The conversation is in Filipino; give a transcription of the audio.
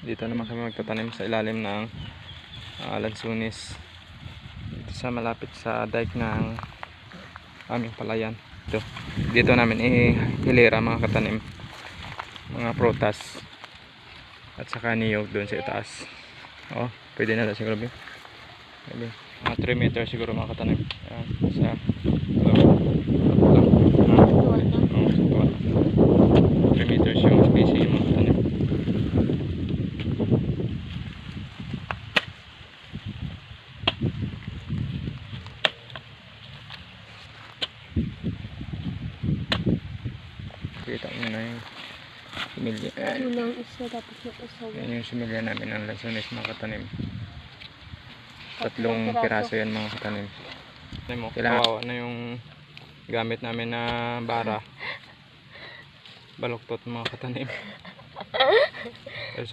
Dito naman kami magtatanim sa ilalim ng lansunis. Dito sa malapit sa dike ng aming palayan. Dito namin ihilera mga katanim, mga prutas at saka niyog doon sa itaas. Pwede na siguro mga 3 meters siguro mga katanim. Sa 3 meters yung spacing mga katanim. Kita mo na yung similya. Unang isa tapos yung isa. Yan yung similya namin ng lansunis mga katanim. 3 piraso yan mga katanim. Kawawa na yung gamit namin na bara. Baluktot mga katanim. Pero